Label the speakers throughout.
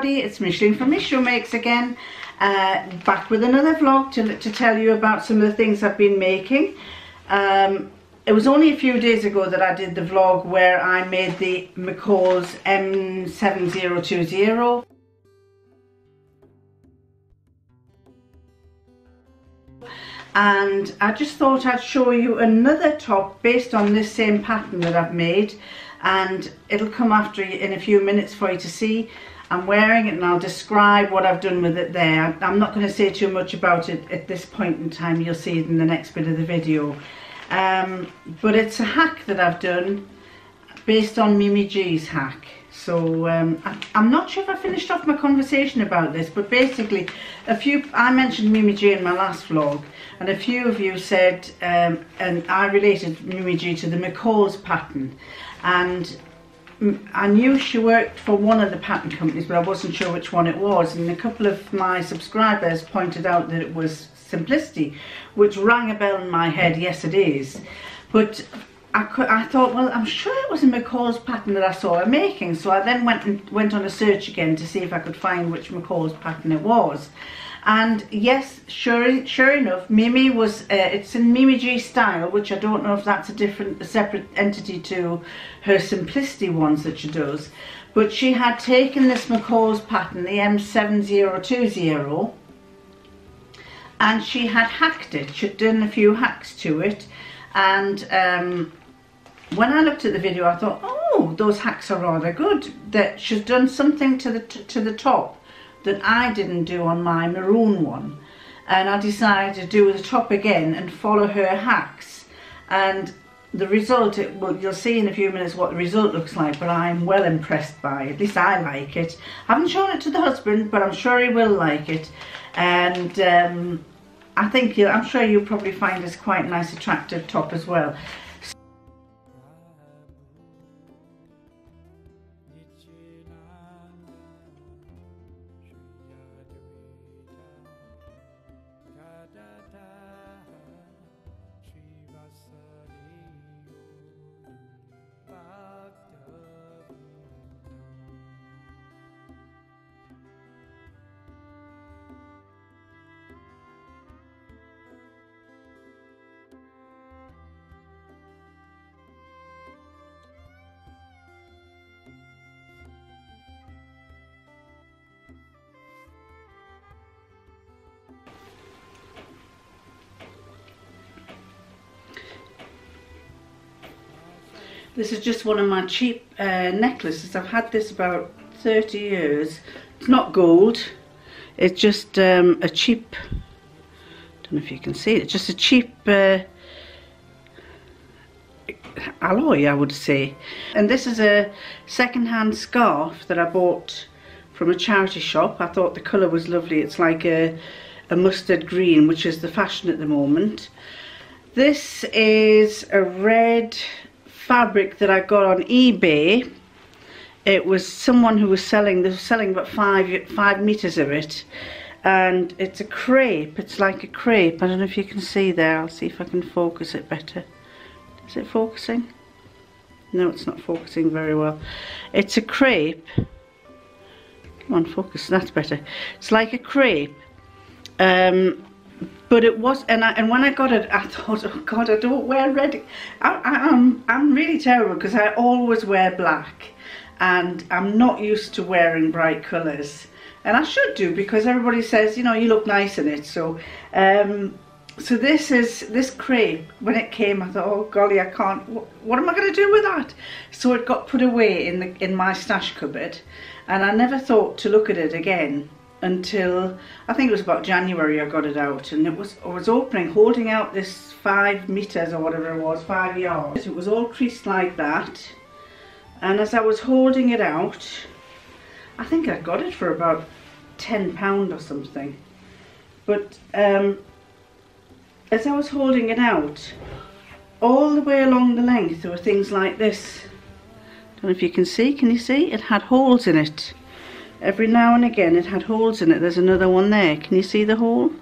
Speaker 1: everybody, it's Micheline from Michoumakes again, back with another vlog to tell you about some of the things I've been making. It was only a few days ago that I did the vlog where I made the McCall's M7020. And I just thought I'd show you another top based on this same pattern that I've made, and it'll come after in a few minutes for you to see. I'm wearing it and I'll describe what I've done with it there. I'm not going to say too much about it at this point in time, you'll see it in the next bit of the video. But it's a hack that I've done based on Mimi G's hack. So I'm not sure if I finished off my conversation about this, but basically I mentioned Mimi G in my last vlog, and a few of you said, and I related Mimi G to the McCall's pattern, and I knew she worked for one of the pattern companies, but I wasn't sure which one it was, and a couple of my subscribers pointed out that it was Simplicity, which rang a bell in my head. Yes, it is, but I thought, well, I'm sure it was a McCall's pattern that I saw her making, so I then went on a search again to see if I could find which McCall's pattern it was. And yes, sure enough, Mimi was, it's in Mimi G style, which I don't know if that's a separate entity to her Simplicity ones that she does. But she had taken this McCall's pattern, the M7020, and she had hacked it. She'd done a few hacks to it, and when I looked at the video, I thought, oh, those hacks are rather good. That she's done something to the top that I didn't do on my maroon one, and I decided to do the top again and follow her hacks. And the result, well, you'll see in a few minutes what the result looks like, but I'm well impressed by it. At least I like it. I haven't shown it to the husband, but I'm sure he will like it. And I think I'm sure you'll probably find this quite a nice, attractive top as well. This is just one of my cheap necklaces. I've had this about 30 years. It's not gold. It's just a cheap, don't know if you can see it, it's just a cheap alloy, I would say. And this is a second-hand scarf that I bought from a charity shop. I thought the colour was lovely. It's like a mustard green, which is the fashion at the moment. This is a red fabric that I got on eBay. It was someone who was selling, they were selling about 5 meters of it, and it's a crepe. It's like a crepe. I don't know if you can see there. I'll see if I can focus it better. Is it focusing? No, it's not focusing very well. It's a crepe. Come on, focus. That's better. It's like a crepe. But it was, and when I got it, I thought, oh God, I don't wear red. I'm really terrible because I always wear black, and I'm not used to wearing bright colours. And I should do, because everybody says, you know, you look nice in it. So, so this crepe, when it came, I thought, oh golly, I can't. What am I going to do with that? So it got put away in my stash cupboard, and I never thought to look at it again until I think it was about January. I got it out, and I was holding out this 5 meters or whatever it was, 5 yards. It was all creased like that, and as I was holding it out, I think I got it for about £10 or something. But as I was holding it out, all the way along the length there were things like this. I don't know if you can see. Can you see? It had holes in it. Every now and again it had holes in it. There's another one there. Can you see the hole?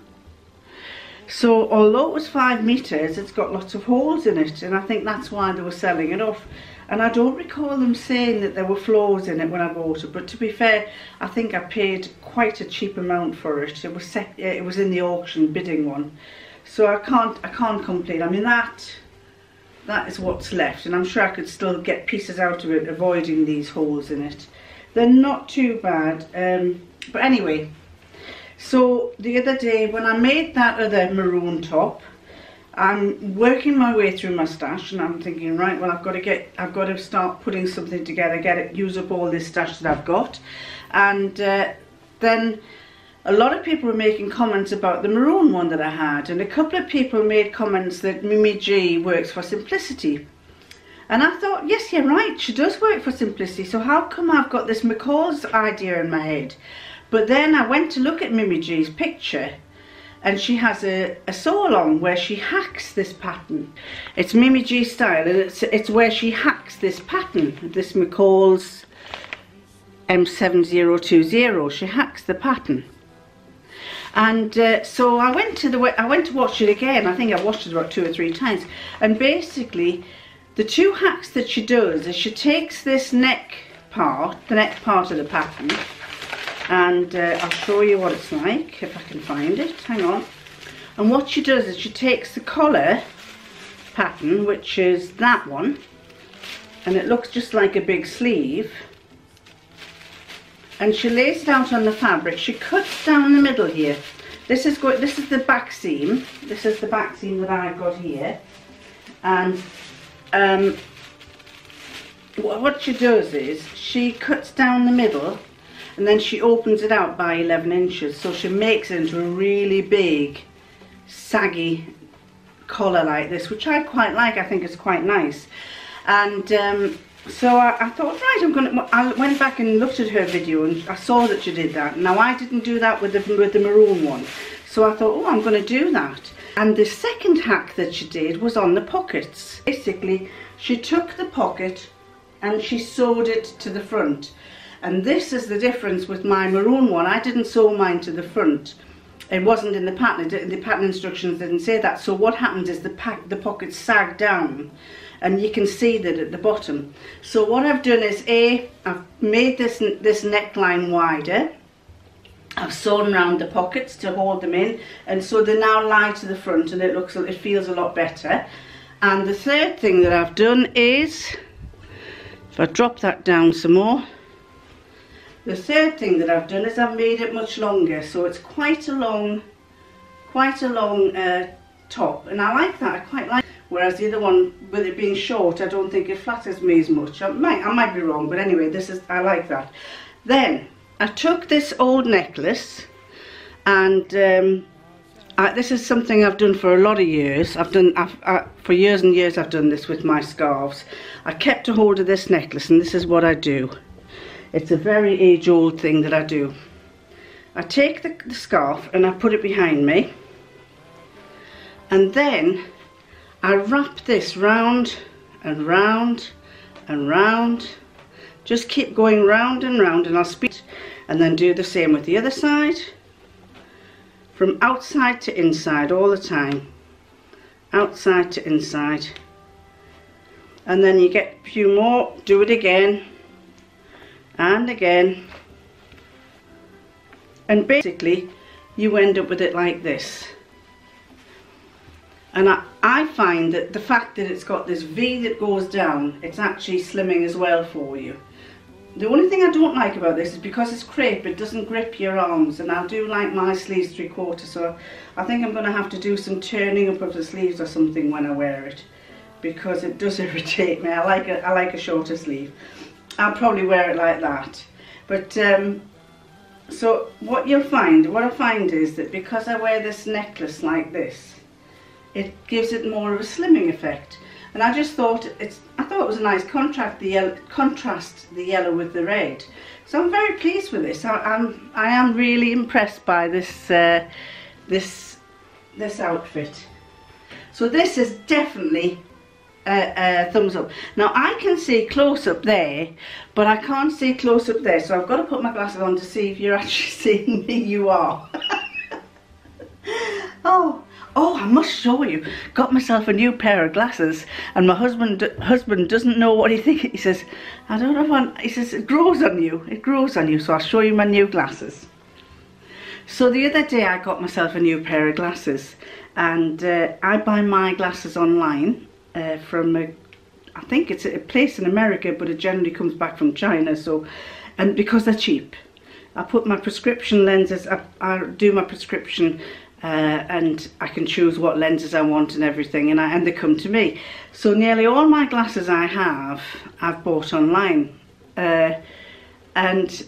Speaker 1: So although it was 5 meters, it's got lots of holes in it, and I think that's why they were selling it off. And I don't recall them saying that there were flaws in it when I bought it, but to be fair, I think I paid quite a cheap amount for it. It was in the auction bidding one, so I can't complain. I mean, that is what's left, and I'm sure I could still get pieces out of it, avoiding these holes in it. They're not too bad, but anyway. So the other day when I made that other maroon top, I'm working my way through my stash, and I'm thinking, right, well, I've got to start putting something together, use up all this stash that I've got. And then a lot of people were making comments about the maroon one that I had, and a couple of people made comments that Mimi G works for simplicity. And I thought, yes, you're right, she does work for simplicity, so how come I've got this McCall's idea in my head? But then I went to look at Mimi G's picture, and she has a sew along where she hacks this pattern. It's Mimi G style, and it's where she hacks this pattern, this McCall's M7020. She hacks the pattern. And so I went to watch it again. I think I watched it about 2 or 3 times. And basically, the 2 hacks that she does is she takes this neck part, the neck part of the pattern, and I'll show you what it's like if I can find it. Hang on. And what she does is she takes the collar pattern, which is that one, and it looks just like a big sleeve, and she lays it out on the fabric. She cuts down the middle here. This is the back seam. This is the back seam that I've got here, and what she does is she cuts down the middle, and then she opens it out by 11 inches. So she makes it into a really big, saggy collar like this, which I quite like. I think it's quite nice. And so I thought, right, I went back and looked at her video, and I saw that she did that. Now, I didn't do that with the maroon one. So I thought, oh, I'm going to do that. And the second hack that she did was on the pockets. Basically, she took the pocket and she sewed it to the front. And this is the difference with my maroon one. I didn't sew mine to the front. It wasn't in the pattern. The pattern instructions didn't say that. So what happens is the pockets sag down, and you can see that at the bottom. So what I've done is, I've made this neckline wider. I've sewn around the pockets to hold them in, and so they now lie to the front, and it feels a lot better. And the third thing that I've done is, if I drop that down some more, the third thing that I've done is I've made it much longer, so it's quite a long top, and I like that. I quite like. Whereas the other one, with it being short, I don't think it flatters me as much. I might be wrong, but anyway, I like that. Then I took this old necklace, and this is something I've done for a lot of years. For years and years I've done this with my scarves. I kept a hold of this necklace, and this is what I do. It's a very age-old thing that I do. I take the scarf and I put it behind me, and then I wrap this round and round and round. Just keep going round and round, and I'll speed, and then do the same with the other side, from outside to inside all the time, outside to inside. And then you get a few more, do it again and again, and basically you end up with it like this. And I find that the fact that it's got this V that goes down, it's actually slimming as well for you. The only thing I don't like about this is because it's crepe, it doesn't grip your arms, and I do like my sleeves 3/4, so I think I'm going to have to do some turning up of the sleeves or something when I wear it, because it does irritate me. I like a shorter sleeve. I'll probably wear it like that. But so what I find is that because I wear this necklace like this, it gives it more of a slimming effect. And I just thought it was a nice contrast, the yellow with the red. So I'm very pleased with this. I am really impressed by this this outfit. So this is definitely a thumbs up. Now I can see close up there, but I can't see close up there, so I've got to put my glasses on to see if you're actually seeing me. You are. Oh, Oh, I must show you. Got myself a new pair of glasses, and my husband doesn't know what he thinks. He says, I don't know he says, it grows on you. It grows on you. So I'll show you my new glasses. So the other day I got myself a new pair of glasses, and I buy my glasses online from I think it's a place in America, but it generally comes back from China. So, and because they're cheap, I put my prescription lenses. I do my prescription. And I can choose what lenses I want and everything, and they come to me. So nearly all my glasses I've bought online, and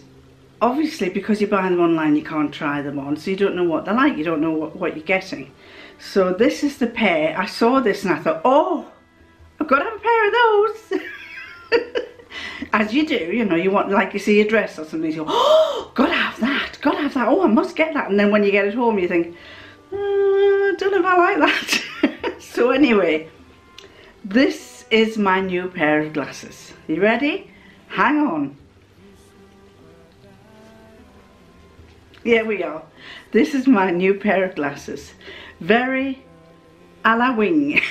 Speaker 1: obviously because you buy them online you can't try them on, so you don't know what they're like, you don't know what you're getting. So this is the pair. I saw this and I thought, oh, I've got to have a pair of those. As you do, you know, you want, like you see a dress or something, you go, oh, gotta have that, oh, I must get that. And then when you get it home you think, I don't know if I like that. So anyway, this is my new pair of glasses. You ready? Hang on. Here we are. This is my new pair of glasses. Very a la wing.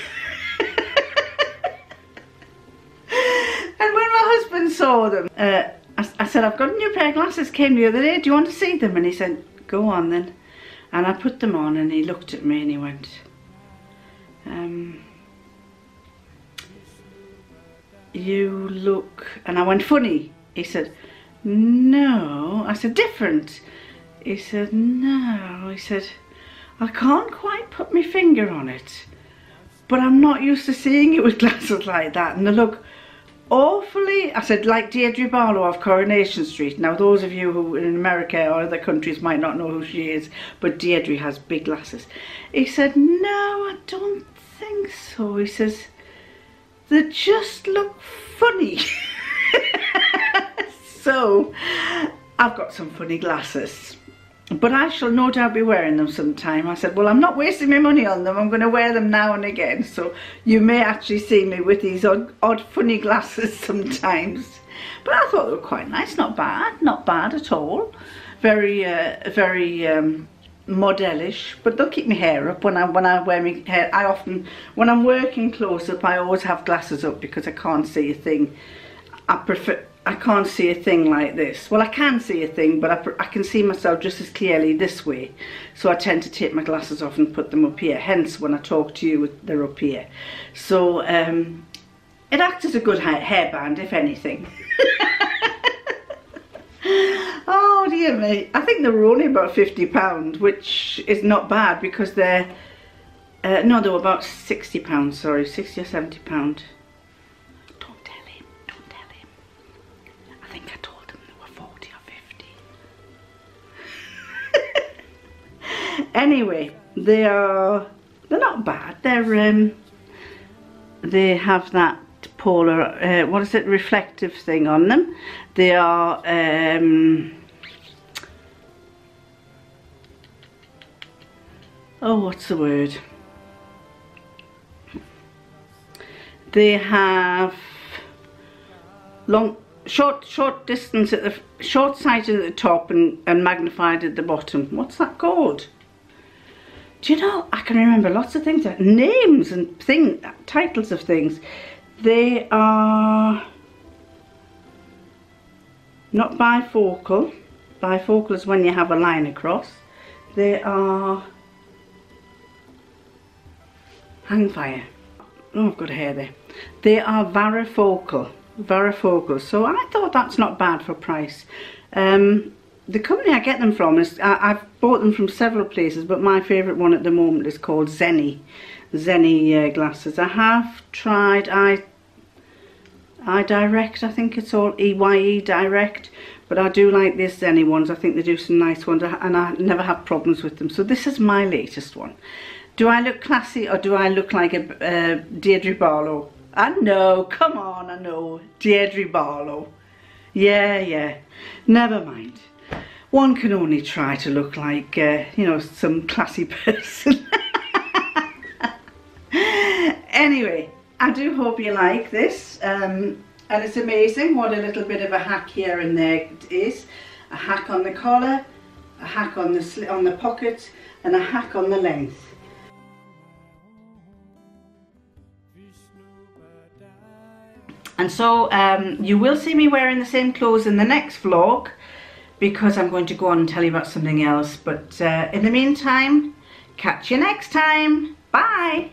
Speaker 1: And when my husband saw them, I said, I've got a new pair of glasses, came the other day, do you want to see them? And he said, go on then. And I put them on and he looked at me and he went, you look, and I went, funny. He said, no. I said, different. He said, no. He said, I can't quite put my finger on it, but I'm not used to seeing you with glasses like that, and they look awfully, I said, like Deirdre Barlow of Coronation Street. Now those of you who in America or other countries might not know who she is, but Deirdre has big glasses. He said, no, I don't think so. He says, they just look funny. So I've got some funny glasses, but I shall no doubt be wearing them sometime. I said, well, I'm not wasting my money on them, I'm going to wear them now and again, so you may actually see me with these odd funny glasses sometimes. But I thought they were quite nice, not bad at all. Very modelish, but they'll keep my hair up when I wear my hair. I often, when I'm working close up, I always have glasses up because I can't see a thing. I can't see a thing like this. Well, I can see a thing, but I can see myself just as clearly this way. So I tend to take my glasses off and put them up here. Hence, when I talk to you, they're up here. So it acts as a good hairband, if anything. Oh dear me. I think they were only about £50, which is not bad because they're... no, they were about £60, sorry, £60 or £70. Anyway, they're not bad. They have that polar, what is it, reflective thing on them. They are oh, what's the word? They have short distance at the short sight at the top and magnified at the bottom. What's that called? Do you know, I can remember lots of things, names and titles of things. They are not bifocal. Bifocal is when you have a line across. They are, hang fire. Oh, I've got a hair there. They are varifocal. Varifocal. So I thought that's not bad for price. The company I get them from is, I've bought them from several places, but my favourite one at the moment is called Zenny glasses. I have tried iDirect, I think it's all EYE Direct, but I do like these Zenny ones. I think they do some nice ones, and I never have problems with them. So this is my latest one. Do I look classy or do I look like a Deirdre Barlow? I know, come on, I know, Deirdre Barlow. Yeah, never mind. One can only try to look like, you know, some classy person. Anyway, I do hope you like this. And it's amazing what a little bit of a hack here and there it is. A hack on the collar, a hack on the pocket, and a hack on the length. And so you will see me wearing the same clothes in the next vlog, because I'm going to go on and tell you about something else. But in the meantime, catch you next time. Bye.